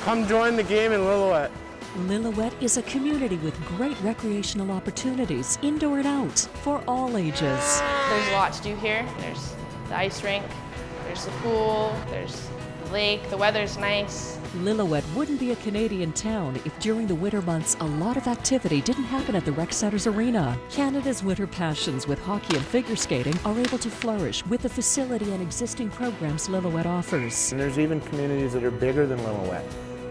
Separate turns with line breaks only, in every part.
Come join the game in Lillooet.
Lillooet is a community with great recreational opportunities, indoor and out, for all ages.
There's a lot to do here. There's the ice rink, there's the pool, there's the lake, the weather's nice.
Lillooet wouldn't be a Canadian town if during the winter months a lot of activity didn't happen at the Rec Center's arena. Canada's winter passions with hockey and figure skating are able to flourish with the facility and existing programs Lillooet offers.
And there's even communities that are bigger than Lillooet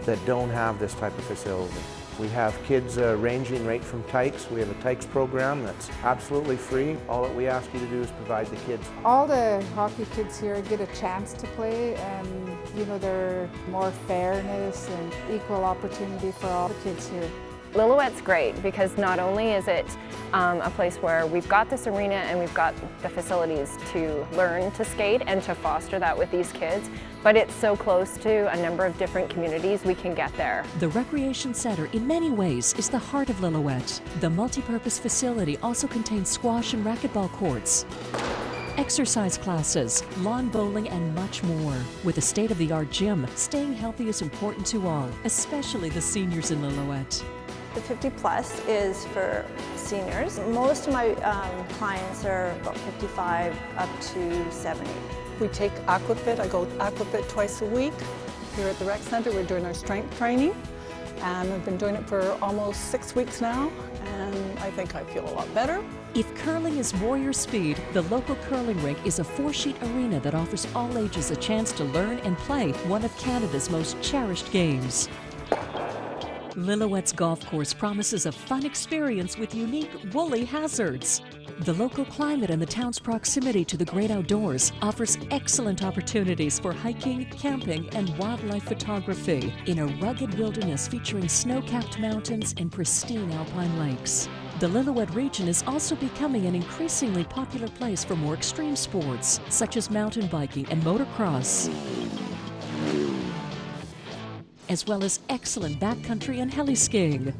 that don't have this type of facility. We have kids ranging right from Tykes. We have a Tykes program that's absolutely free. All that we ask you to do is provide the kids.
All the hockey kids here get a chance to play, and there's more fairness and equal opportunity for all the kids here.
Lillooet's great because not only is it a place where we've got this arena and we've got the facilities to learn to skate and to foster that with these kids, but it's so close to a number of different communities we can get there.
The Recreation Center in many ways is the heart of Lillooet. The multi-purpose facility also contains squash and racquetball courts, exercise classes, lawn bowling, and much more. With a state-of-the-art gym, staying healthy is important to all, especially the seniors in Lillooet.
The 50 plus is for seniors. Most of my clients are about 55 up to 70.
We take Aquafit. I go Aquafit twice a week. Here at the Rec Center, we're doing our strength training. And I've been doing it for almost 6 weeks now, and I think I feel a lot better.
If curling is warrior speed, the local curling rink is a 4-sheet arena that offers all ages a chance to learn and play one of Canada's most cherished games. Lillooet's golf course promises a fun experience with unique woolly hazards. The local climate and the town's proximity to the great outdoors offers excellent opportunities for hiking, camping, and wildlife photography in a rugged wilderness featuring snow-capped mountains and pristine alpine lakes. The Lillooet region is also becoming an increasingly popular place for more extreme sports, such as mountain biking and motocross, as well as excellent backcountry and heli-skiing.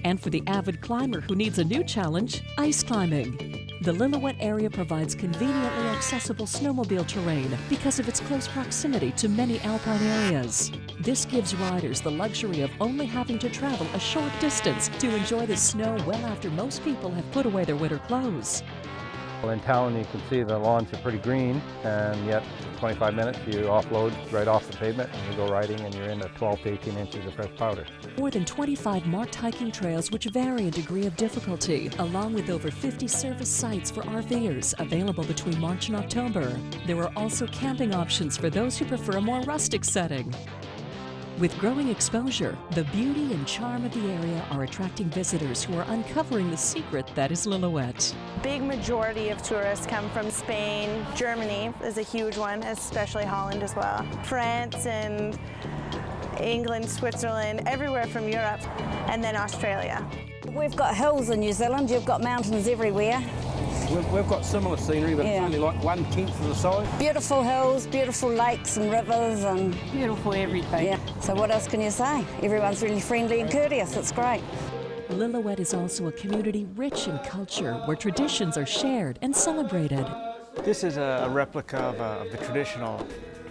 And for the avid climber who needs a new challenge, ice climbing. The Lillooet area provides conveniently accessible snowmobile terrain because of its close proximity to many alpine areas. This gives riders the luxury of only having to travel a short distance to enjoy the snow well after most people have put away their winter clothes.
Well, in town you can see the lawns are pretty green, and yet 25 minutes you offload right off the pavement and you go riding and you're into 12 to 18 inches of fresh powder.
More than 25 marked hiking trails which vary in degree of difficulty, along with over 50 service sites for RVers available between March and October. There are also camping options for those who prefer a more rustic setting. With growing exposure, the beauty and charm of the area are attracting visitors who are uncovering the secret that is Lillooet.
Big majority of tourists come from Spain. Germany is a huge one, especially Holland as well. France and England, Switzerland, everywhere from Europe, and then Australia.
We've got hills in New Zealand, you've got mountains everywhere.
We've got similar scenery, but it's only like 1/10 of the size.
Beautiful hills, beautiful lakes and rivers, and
Beautiful everything.
yeah. So what else can you say? Everyone's really friendly and courteous, it's great.
Lillooet is also a community rich in culture where traditions are shared and celebrated.
This is a replica of the traditional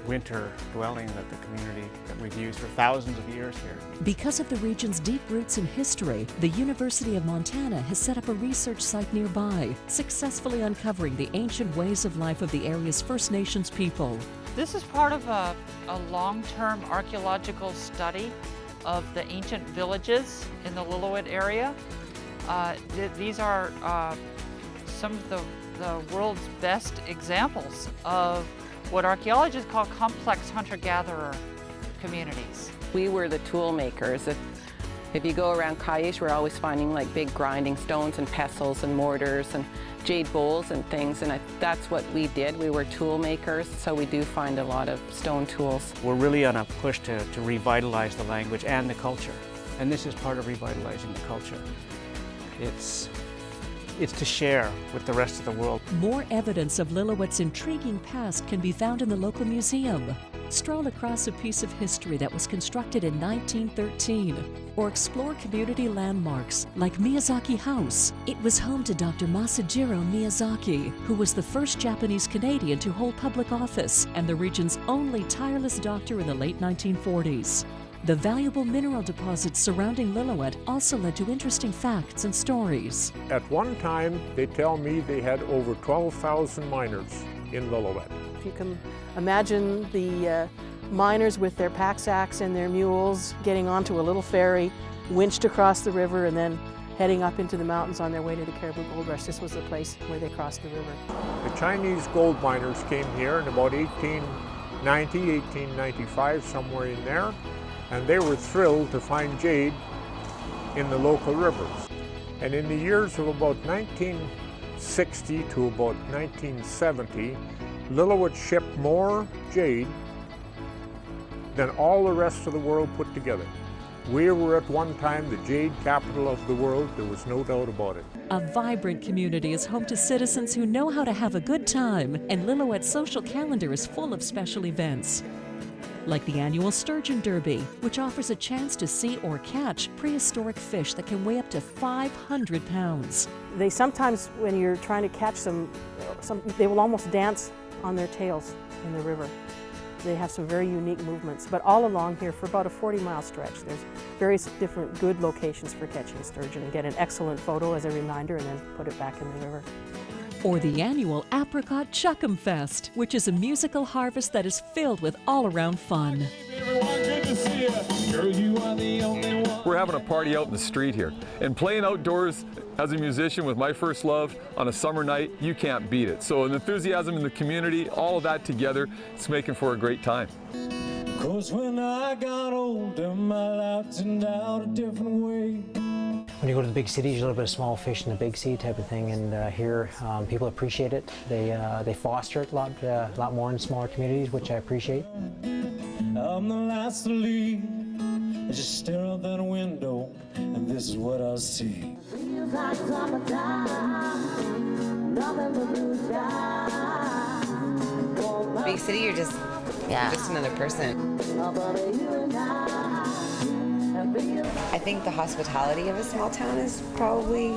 winter dwelling that the community that we've used for thousands of years here.
Because of the region's deep roots in history, the University of Montana has set up a research site nearby, successfully uncovering the ancient ways of life of the area's First Nations people.
This is part of a long-term archaeological study of the ancient villages in the Lillooet area. These are some of the world's best examples of what archaeologists call complex hunter-gatherer communities.
We were the tool makers. If you go around Kaish, we're always finding like big grinding stones and pestles and mortars and jade bowls and things, and that's what we did. We were tool makers, so we do find a lot of stone tools.
We're really on a push to revitalize the language and the culture, and this is part of revitalizing the culture. It's to share with the rest of the world.
More evidence of Lillooet's intriguing past can be found in the local museum. Stroll across a piece of history that was constructed in 1913, or explore community landmarks like Miyazaki House. It was home to Dr. Masahiro Miyazaki, who was the first Japanese Canadian to hold public office and the region's only tireless doctor in the late 1940s. The valuable mineral deposits surrounding Lillooet also led to interesting facts and stories.
At one time, they tell me they had over 12,000 miners in Lillooet.
If you can imagine the miners with their pack sacks and their mules getting onto a little ferry, winched across the river, and then heading up into the mountains on their way to the Caribou Gold Rush. This was the place where they crossed the river.
The Chinese gold miners came here in about 1890, 1895, somewhere in there, and they were thrilled to find jade in the local rivers. And in the years of about 1960 to about 1970, Lillooet shipped more jade than all the rest of the world put together. We were at one time the jade capital of the world, there was no doubt about it.
A vibrant community is home to citizens who know how to have a good time, and Lillooet's social calendar is full of special events. Like the annual Sturgeon Derby, which offers a chance to see or catch prehistoric fish that can weigh up to 500 pounds.
They sometimes, when you're trying to catch them, they will almost dance on their tails in the river. They have some very unique movements, but all along here for about a 40-mile stretch, there's various different good locations for catching sturgeon, and get an excellent photo as a reminder and then put it back in the river.
Or the annual Apricot Chuck'em Fest, which is a musical harvest that is filled with all-around fun.
We're having a party out in the street here, and playing outdoors as a musician with my first love on a summer night, you can't beat it. So the enthusiasm in the community, all of that together, it's making for a great time.
'Cause when I got older, my life turned out a different way.
When you go to the big cities, you a little bit of small fish in the big sea type of thing, and here people appreciate it. They foster it a lot more in smaller communities, which I appreciate.
I'm the last to leave. I just stare out that window, and this is what I see.
Big city, you're just another person. I think the hospitality of a small town is probably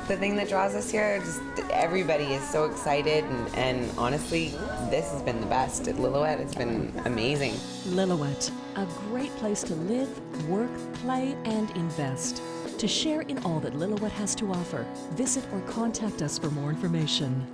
the thing that draws us here. Just everybody is so excited, and honestly, this has been the best at Lillooet. It's been amazing.
Lillooet, a great place to live, work, play, and invest. To share in all that Lillooet has to offer, visit or contact us for more information.